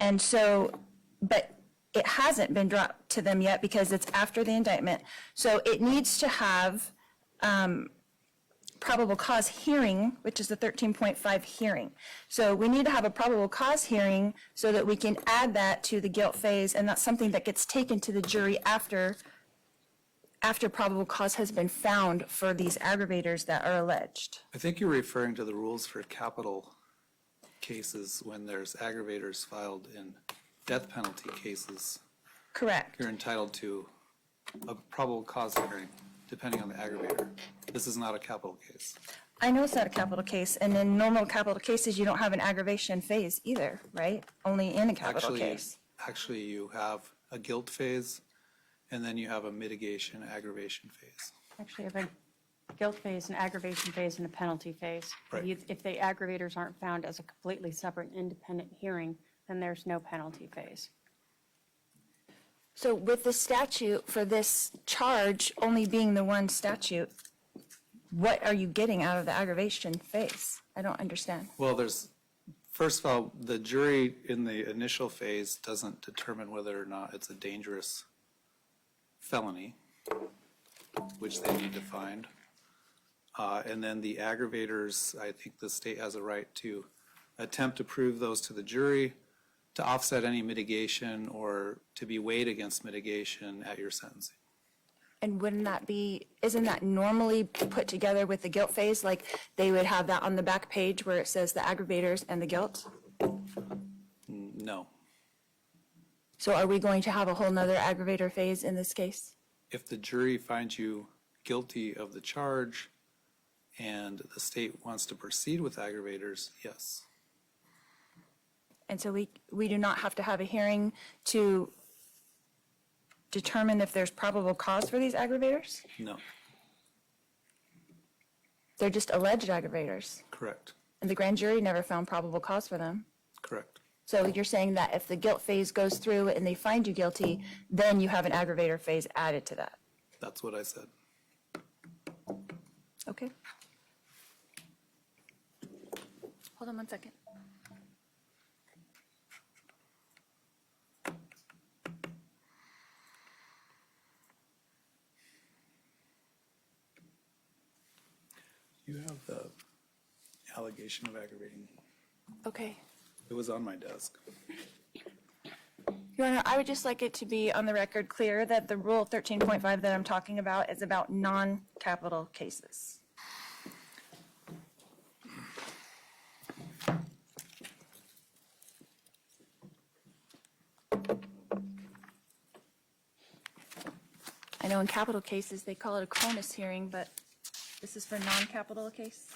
And so, but it hasn't been dropped to them yet because it's after the indictment. So it needs to have probable cause hearing, which is the 13.5 hearing. So we need to have a probable cause hearing so that we can add that to the guilt phase, and that's something that gets taken to the jury after probable cause has been found for these aggravators that are alleged. I think you're referring to the rules for capital cases when there's aggravators filed in death penalty cases. Correct. You're entitled to a probable cause hearing, depending on the aggravator. This is not a capital case. I know it's not a capital case, and in normal capital cases, you don't have an aggravation phase either, right? Only in a capital case. Actually, you have a guilt phase, and then you have a mitigation aggravation phase. Actually, you have a guilt phase, an aggravation phase, and a penalty phase. Right. If the aggravators aren't found as a completely separate independent hearing, then there's no penalty phase. So with the statute for this charge only being the one statute, what are you getting out of the aggravation phase? I don't understand. Well, first of all, the jury in the initial phase doesn't determine whether or not it's a dangerous felony, which they need to find. And then the aggravators, I think the state has a right to attempt to prove those to the jury, to offset any mitigation or to be weighed against mitigation at your sentencing. And isn't that normally put together with the guilt phase? Like they would have that on the back page where it says the aggravators and the guilt? No. So are we going to have a whole nother aggravator phase in this case? If the jury finds you guilty of the charge and the state wants to proceed with aggravators, yes. And so we do not have to have a hearing to determine if there's probable cause for these aggravators? No. They're just alleged aggravators. Correct. And the grand jury never found probable cause for them. Correct. So you're saying that if the guilt phase goes through and they find you guilty, then you have an aggravator phase added to that. That's what I said. Okay. Hold on one second. You have the allegation of aggravating. Okay. It was on my desk. Your Honor, I would just like it to be on the record clear that the Rule 13.5 that I'm talking about is about non-capital cases. I know in capital cases, they call it a Cronus hearing, but this is for non-capital case.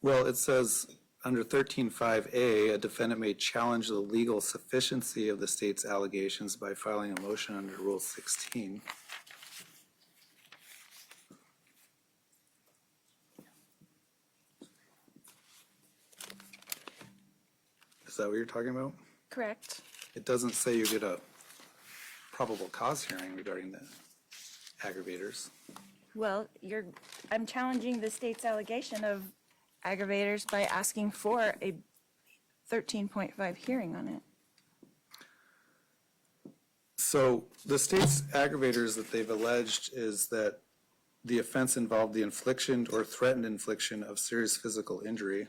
Well, it says under 13.5A, a defendant may challenge the legal sufficiency of the state's allegations by filing a motion under Rule 16. Is that what you're talking about? Correct. It doesn't say you get a probable cause hearing regarding the aggravators. Well, I'm challenging the state's allegation of aggravators by asking for a 13.5 hearing on it. So the state's aggravators that they've alleged is that the offense involved the infliction or threatened infliction of serious physical injury.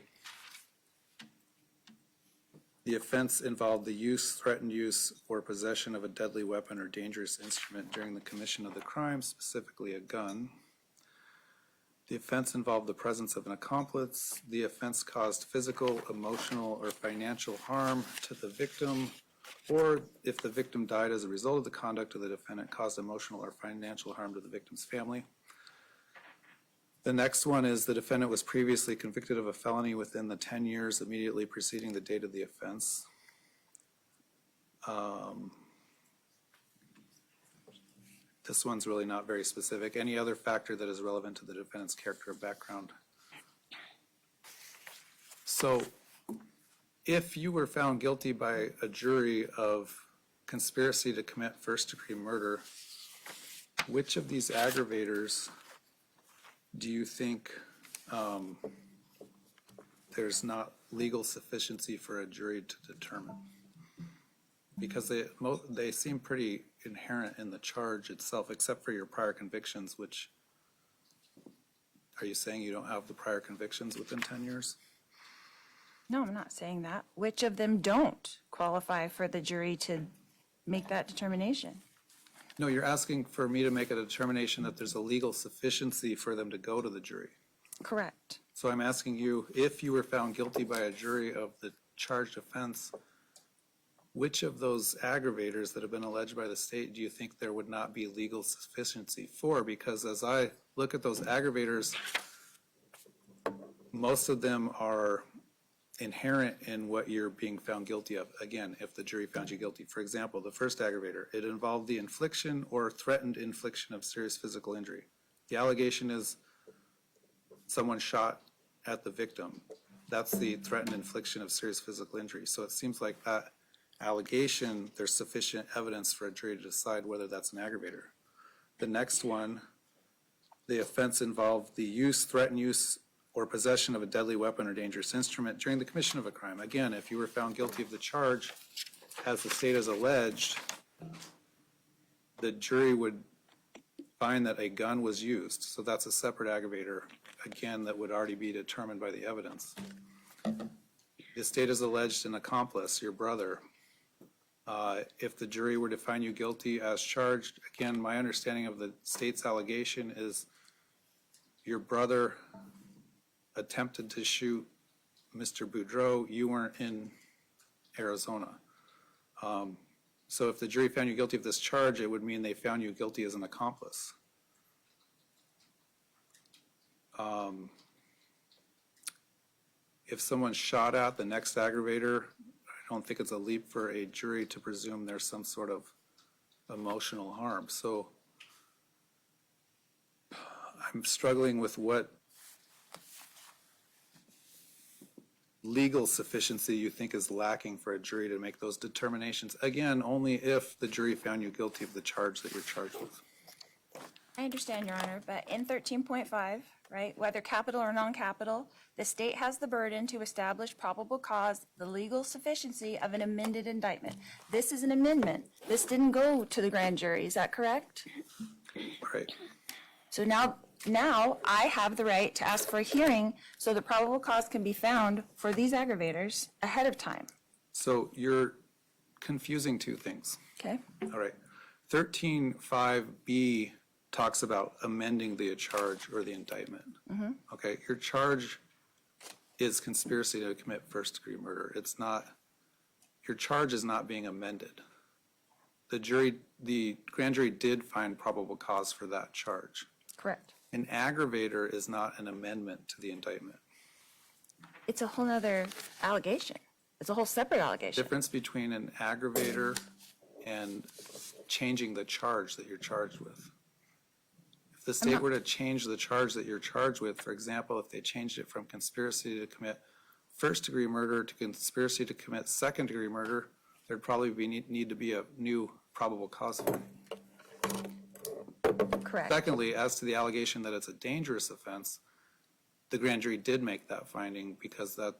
The offense involved the use, threatened use, or possession of a deadly weapon or dangerous instrument during the commission of the crime, specifically a gun. The offense involved the presence of an accomplice. The offense caused physical, emotional, or financial harm to the victim, or if the victim died as a result of the conduct of the defendant, caused emotional or financial harm to the victim's family. The next one is the defendant was previously convicted of a felony within the 10 years immediately preceding the date of the offense. This one's really not very specific. Any other factor that is relevant to the defendant's character or background. So if you were found guilty by a jury of conspiracy to commit first-degree murder, which of these aggravators do you think there's not legal sufficiency for a jury to determine? Because they seem pretty inherent in the charge itself, except for your prior convictions, which, are you saying you don't have the prior convictions within 10 years? No, I'm not saying that. Which of them don't qualify for the jury to make that determination? No, you're asking for me to make a determination that there's a legal sufficiency for them to go to the jury. Correct. So I'm asking you, if you were found guilty by a jury of the charged offense, which of those aggravators that have been alleged by the state do you think there would not be legal sufficiency for? Because as I look at those aggravators, most of them are inherent in what you're being found guilty of. Again, if the jury found you guilty. For example, the first aggravator, it involved the infliction or threatened infliction of serious physical injury. The allegation is someone shot at the victim. That's the threatened infliction of serious physical injury. So it seems like that allegation, there's sufficient evidence for a jury to decide whether that's an aggravator. The next one, the offense involved the use, threatened use, or possession of a deadly weapon or dangerous instrument during the commission of a crime. Again, if you were found guilty of the charge, as the state has alleged, the jury would find that a gun was used. So that's a separate aggravator, again, that would already be determined by the evidence. The state has alleged an accomplice, your brother. If the jury were to find you guilty as charged, again, my understanding of the state's allegation is your brother attempted to shoot Mr. Boudreau. You weren't in Arizona. So if the jury found you guilty of this charge, it would mean they found you guilty as an accomplice. If someone shot at the next aggravator, I don't think it's a leap for a jury to presume there's some sort of emotional harm. So I'm struggling with what legal sufficiency you think is lacking for a jury to make those determinations. Again, only if the jury found you guilty of the charge that you're charged with. I understand, Your Honor, but in 13.5, right, whether capital or non-capital, the state has the burden to establish probable cause, the legal sufficiency of an amended indictment. This is an amendment. This didn't go to the grand jury. Is that correct? Right. So now I have the right to ask for a hearing so the probable cause can be found for these aggravators ahead of time. So you're confusing two things. Okay? All right. 13.5B talks about amending the charge or the indictment. Okay, your charge is conspiracy to commit first-degree murder. It's not, your charge is not being amended. The grand jury did find probable cause for that charge. Correct. An aggravator is not an amendment to the indictment. It's a whole other allegation. It's a whole separate allegation. Difference between an aggravator and changing the charge that you're charged with. If the state were to change the charge that you're charged with, for example, if they changed it from conspiracy to commit first-degree murder to conspiracy to commit second-degree murder, there'd probably need to be a new probable cause finding. Correct. Secondly, as to the allegation that it's a dangerous offense, the grand jury did make that finding because that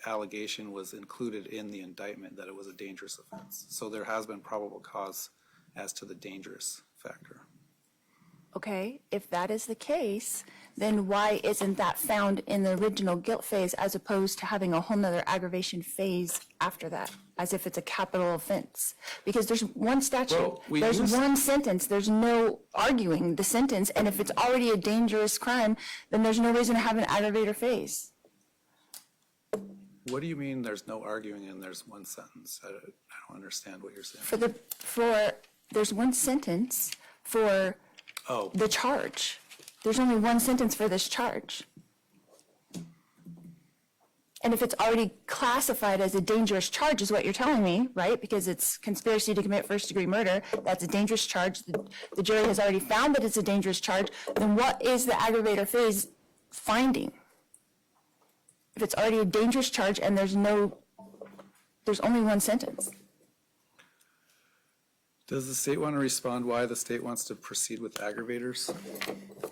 allegation was included in the indictment that it was a dangerous offense. So there has been probable cause as to the dangerous factor. Okay, if that is the case, then why isn't that found in the original guilt phase as opposed to having a whole nother aggravation phase after that, as if it's a capital offense? Because there's one statute, Well, there's one sentence, there's no arguing the sentence, and if it's already a dangerous crime, then there's no reason to have an aggravator phase. What do you mean there's no arguing and there's one sentence? I don't understand what you're saying. There's one sentence for the charge. There's only one sentence for this charge. And if it's already classified as a dangerous charge is what you're telling me, right? Because it's conspiracy to commit first-degree murder, that's a dangerous charge. The jury has already found that it's a dangerous charge. Then what is the aggravator phase finding? If it's already a dangerous charge and there's only one sentence. Does the state want to respond why the state wants to proceed with aggravators?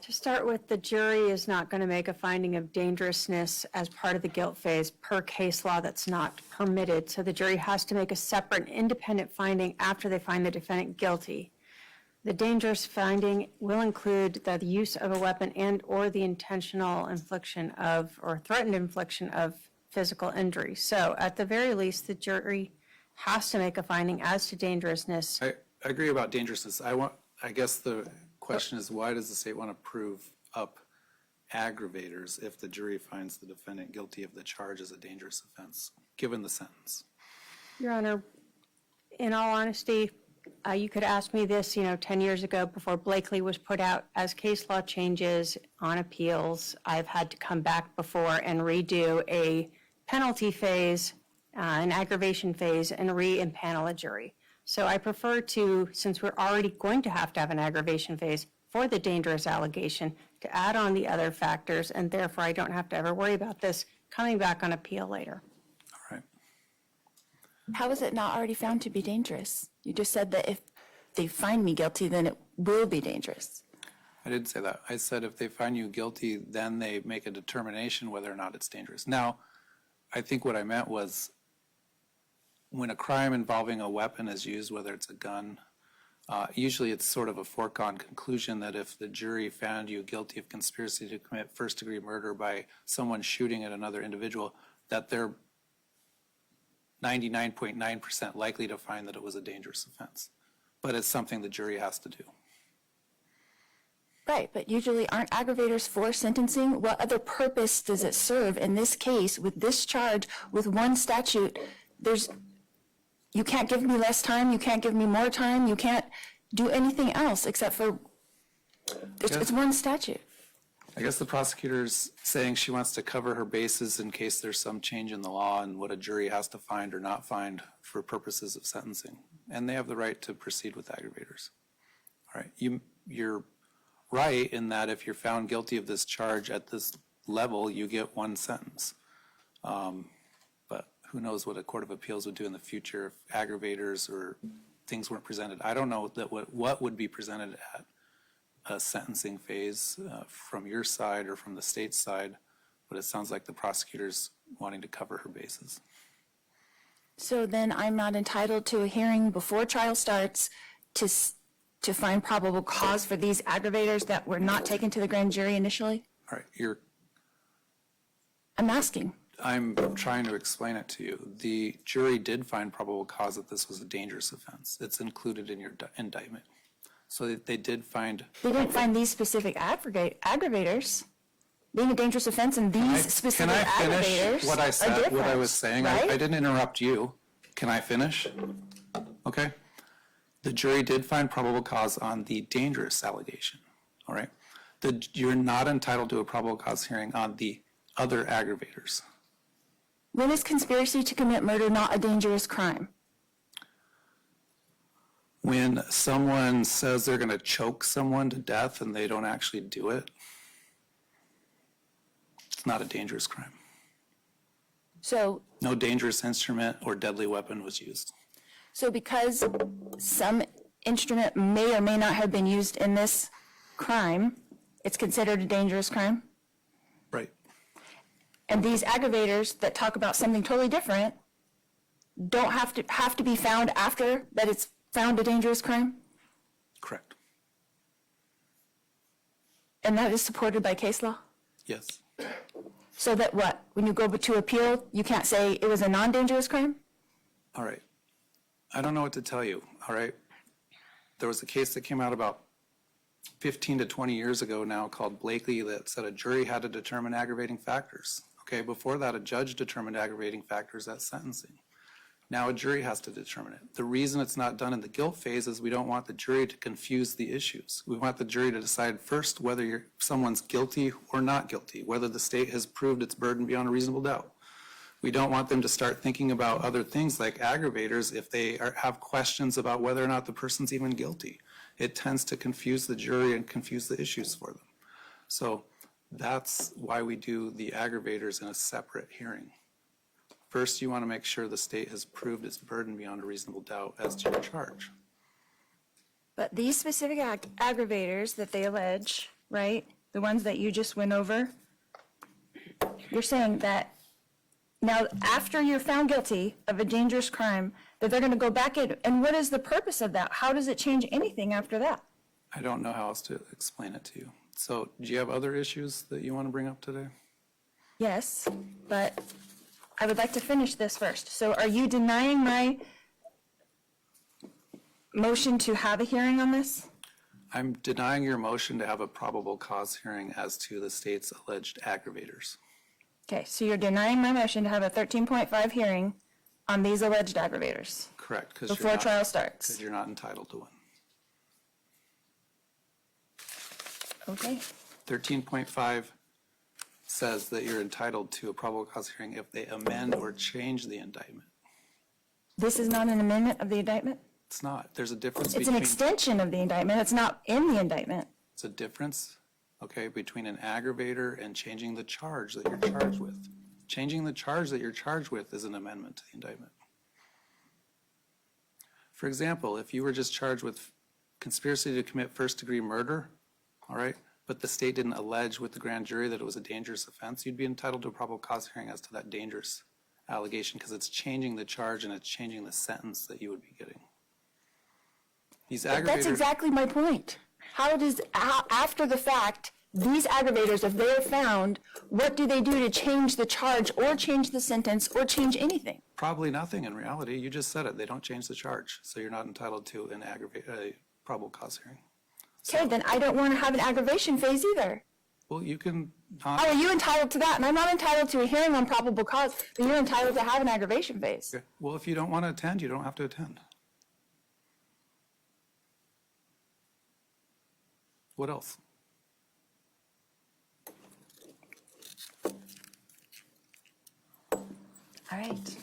To start with, the jury is not going to make a finding of dangerousness as part of the guilt phase per case law. That's not permitted. So the jury has to make a separate independent finding after they find the defendant guilty. The dangerous finding will include the use of a weapon and or the intentional infliction of or threatened infliction of physical injury. So at the very least, the jury has to make a finding as to dangerousness. I agree about dangerousness. I guess the question is, why does the state want to prove up aggravators if the jury finds the defendant guilty of the charge as a dangerous offense, given the sentence? Your Honor, in all honesty, you could ask me this, 10 years ago before Blakely was put out. As case law changes on appeals, I've had to come back before and redo a penalty phase, an aggravation phase, and re-impanel a jury. So I prefer to, since we're already going to have an aggravation phase for the dangerous allegation, to add on the other factors, and therefore I don't have to ever worry about this coming back on appeal later. All right. How is it not already found to be dangerous? You just said that if they find me guilty, then it will be dangerous. I didn't say that. I said if they find you guilty, then they make a determination whether or not it's dangerous. Now, I think what I meant was when a crime involving a weapon is used, whether it's a gun, usually it's sort of a foregone conclusion that if the jury found you guilty of conspiracy to commit first-degree murder by someone shooting at another individual, that they're 99.9% likely to find that it was a dangerous offense. But it's something the jury has to do. Right, but usually aren't aggravators for sentencing? What other purpose does it serve in this case with this charge, with one statute? You can't give me less time, you can't give me more time, you can't do anything else except for, it's one statute. I guess the prosecutor's saying she wants to cover her bases in case there's some change in the law and what a jury has to find or not find for purposes of sentencing. And they have the right to proceed with aggravators. All right, you're right in that if you're found guilty of this charge at this level, you get one sentence. But who knows what a court of appeals would do in the future if aggravators or things weren't presented. I don't know that what would be presented at a sentencing phase from your side or from the state's side, but it sounds like the prosecutor's wanting to cover her bases. So then I'm not entitled to a hearing before trial starts to find probable cause for these aggravators that were not taken to the grand jury initially? All right, I'm asking. I'm trying to explain it to you. The jury did find probable cause that this was a dangerous offense. It's included in your indictment. So they did find. They didn't find these specific aggravators. Being a dangerous offense and these specific aggravators. Can I finish what I said, what I was saying? Right? I didn't interrupt you. Can I finish? Okay. The jury did find probable cause on the dangerous allegation. All right. You're not entitled to a probable cause hearing on the other aggravators. When is conspiracy to commit murder not a dangerous crime? When someone says they're going to choke someone to death and they don't actually do it, it's not a dangerous crime. So No dangerous instrument or deadly weapon was used. So because some instrument may or may not have been used in this crime, it's considered a dangerous crime? Right. And these aggravators that talk about something totally different don't have to be found after that it's found a dangerous crime? Correct. And that is supported by case law? Yes. So that what? When you go to appeal, you can't say it was a non-dangerous crime? All right. I don't know what to tell you, all right? There was a case that came out about 15 to 20 years ago now called Blakely that said a jury had to determine aggravating factors. Okay, before that, a judge determined aggravating factors at sentencing. Now a jury has to determine it. The reason it's not done in the guilt phase is we don't want the jury to confuse the issues. We want the jury to decide first whether someone's guilty or not guilty, whether the state has proved its burden beyond a reasonable doubt. We don't want them to start thinking about other things like aggravators if they have questions about whether or not the person's even guilty. It tends to confuse the jury and confuse the issues for them. So that's why we do the aggravators in a separate hearing. First, you want to make sure the state has proved its burden beyond a reasonable doubt as to your charge. But these specific aggravators that they allege, right, the ones that you just went over, you're saying that now after you're found guilty of a dangerous crime, that they're going to go back in, and what is the purpose of that? How does it change anything after that? I don't know how else to explain it to you. So do you have other issues that you want to bring up today? Yes, but I would like to finish this first. So are you denying my motion to have a hearing on this? I'm denying your motion to have a probable cause hearing as to the state's alleged aggravators. Okay, so you're denying my motion to have a 13.5 hearing on these alleged aggravators Correct, because before trial starts. you're not entitled to one. Okay, 13.5 says that you're entitled to a probable cause hearing if they amend or change the indictment. this is not an amendment of the indictment? It's not. There's a difference It's an between, extension of the indictment. It's not in the indictment. it's a difference, okay, between an aggravator and changing the charge that you're charged with. Changing the charge that you're charged with is an amendment to the indictment. For example, if you were just charged with conspiracy to commit first-degree murder, all right, but the state didn't allege with the grand jury that it was a dangerous offense, you'd be entitled to a probable cause hearing as to that dangerous allegation because it's changing the charge and it's changing the sentence that you would be getting. These That's aggravators, exactly my point. After the fact, these aggravators, if they are found, what do they do to change the charge or change the sentence or change anything? probably nothing in reality. You just said it. They don't change the charge, so you're not entitled to a probable cause hearing. Okay, then I don't want to have an aggravation phase either. Well, you can How not. are you entitled to that? And I'm not entitled to a hearing on probable cause, but you're entitled to have an aggravation phase. Okay. Well, if you don't want to attend, you don't have to attend. What else? All right.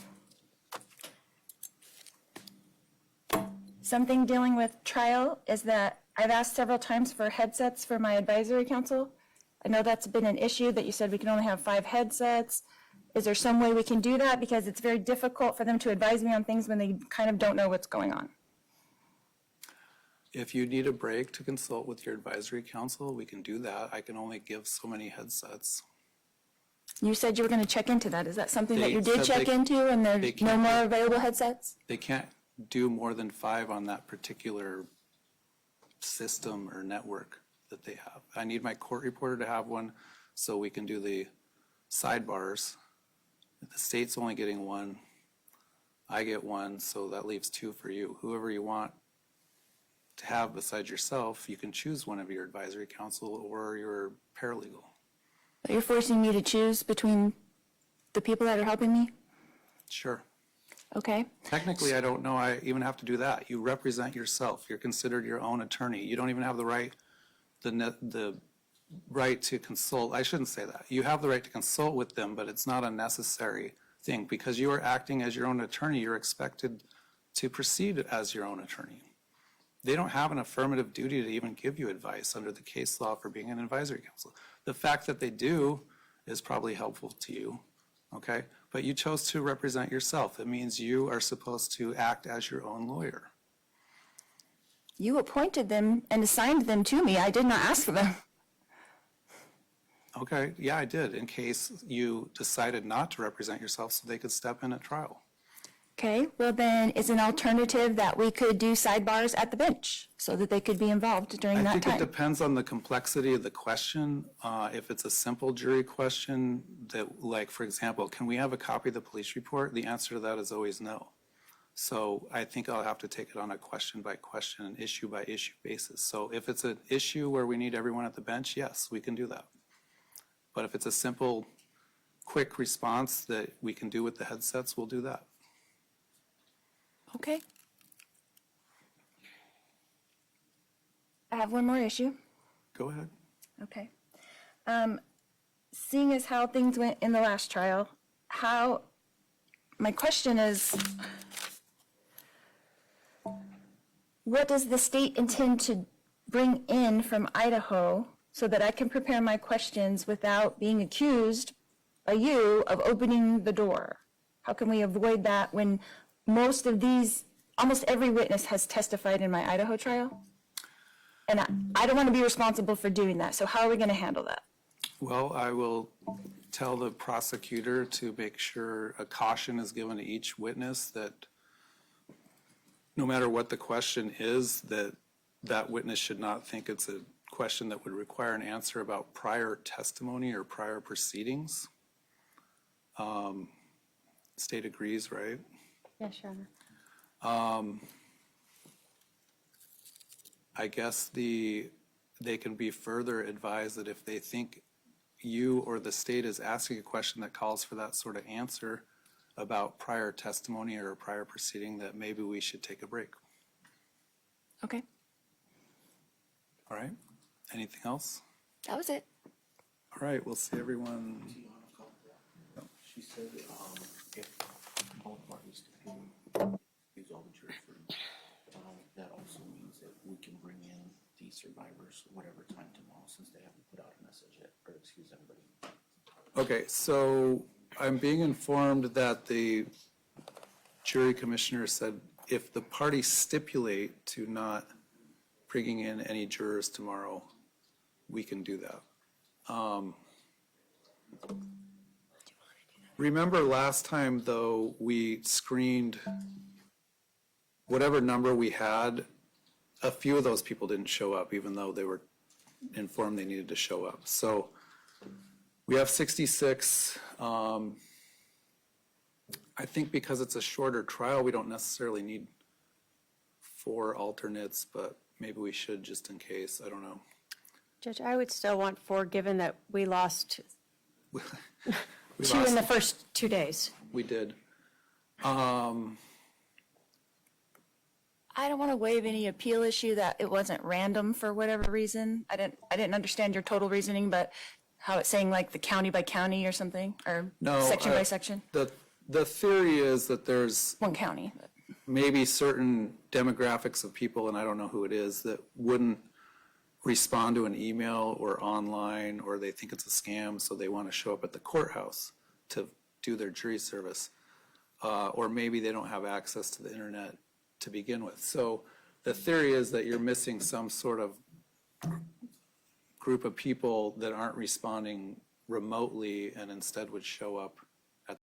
Something dealing with trial is that I've asked several times for headsets for my advisory council. I know that's been an issue that you said we can only have 5 headsets. Is there some way we can do that? Because it's very difficult for them to advise me on things when they kind of don't know what's going on. If you need a break to consult with your advisory council, we can do that. I can only give so many headsets. You said you were going to check into that. Is that something that They you did said check they- into and they there's no can't- more available headsets? They can't do more than 5 on that particular system or network that they have. I need my court reporter to have one so we can do the sidebars. The state's only getting 1. I get 1, so that leaves 2 for you. Whoever you want to have besides yourself, you can choose one of your advisory council or your paralegal. But you're forcing me to choose between the people that are helping me? Sure. Okay. Technically, I don't know I even have to do that. You represent yourself. You're considered your own attorney. You don't even have the right, the right to consult. I shouldn't say that. You have the right to consult with them, but it's not a necessary thing. Because you are acting as your own attorney, you're expected to proceed as your own attorney. They don't have an affirmative duty to even give you advice under the case law for being an advisory council. The fact that they do is probably helpful to you, okay? But you chose to represent yourself. It means you are supposed to act as your own lawyer. You appointed them and assigned them to me. I did not ask for them. Okay, yeah, I did, in case you decided not to represent yourself so they could step in at trial. Okay, well then, is an alternative that we could do sidebars at the bench so that they could be involved during I that think it time? depends on the complexity of the question. If it's a simple jury question that, like, for example, can we have a copy of the police report? The answer to that is always no. So I think I'll have to take it on a question by question and issue by issue basis. So if it's an issue where we need everyone at the bench, yes, we can do that. But if it's a simple, quick response that we can do with the headsets, we'll do that. Okay. I have one more issue. Go ahead. Okay. Seeing as how things went in the last trial, how my question is, what does the state intend to bring in from Idaho so that I can prepare my questions without being accused by you of opening the door? How can we avoid that when almost every witness has testified in my Idaho trial? And I don't want to be responsible for doing that, so how are we going to handle that? Well, I will tell the prosecutor to make sure a caution is given to each witness that no matter what the question is, that witness should not think it's a question that would require an answer about prior testimony or prior proceedings. State agrees, right? Yes, Your Honor. I guess they can be further advised that if they think you or the state is asking a question that calls for that sort of answer about prior testimony or a prior proceeding, that maybe we should take a break. Okay, All right? Anything else? that was it. All right, we'll see everyone. She said, if all parties can use all the jury rooms, that also means that we can bring in the survivors whatever time tomorrow, since they haven't put out a message yet, or excuse everybody. Okay, so I'm being informed that the jury commissioner said if the parties stipulate to not bringing in any jurors tomorrow, we can do that. Remember last time, though, we screened whatever number we had. A few of those people didn't show up, even though they were informed they needed to show up. So we have 66. I think because it's a shorter trial, we don't necessarily need 4 alternates, but maybe we should just in case. I don't know. Judge, I would still want 4, given that we lost We 2 in the first 2 days. We did. I don't want to waive any appeal issue that it wasn't random for whatever reason. I didn't understand your total reasoning, but how it's saying like the county by county or something, or No, section by section? The theory is that there's One county. But- maybe certain demographics of people, and I don't know who it is, that wouldn't respond to an email or online, or they think it's a scam, so they want to show up at the courthouse to do their jury service. Or maybe they don't have access to the internet to begin with. So the theory is that you're missing some sort of group of people that aren't responding remotely and instead would show up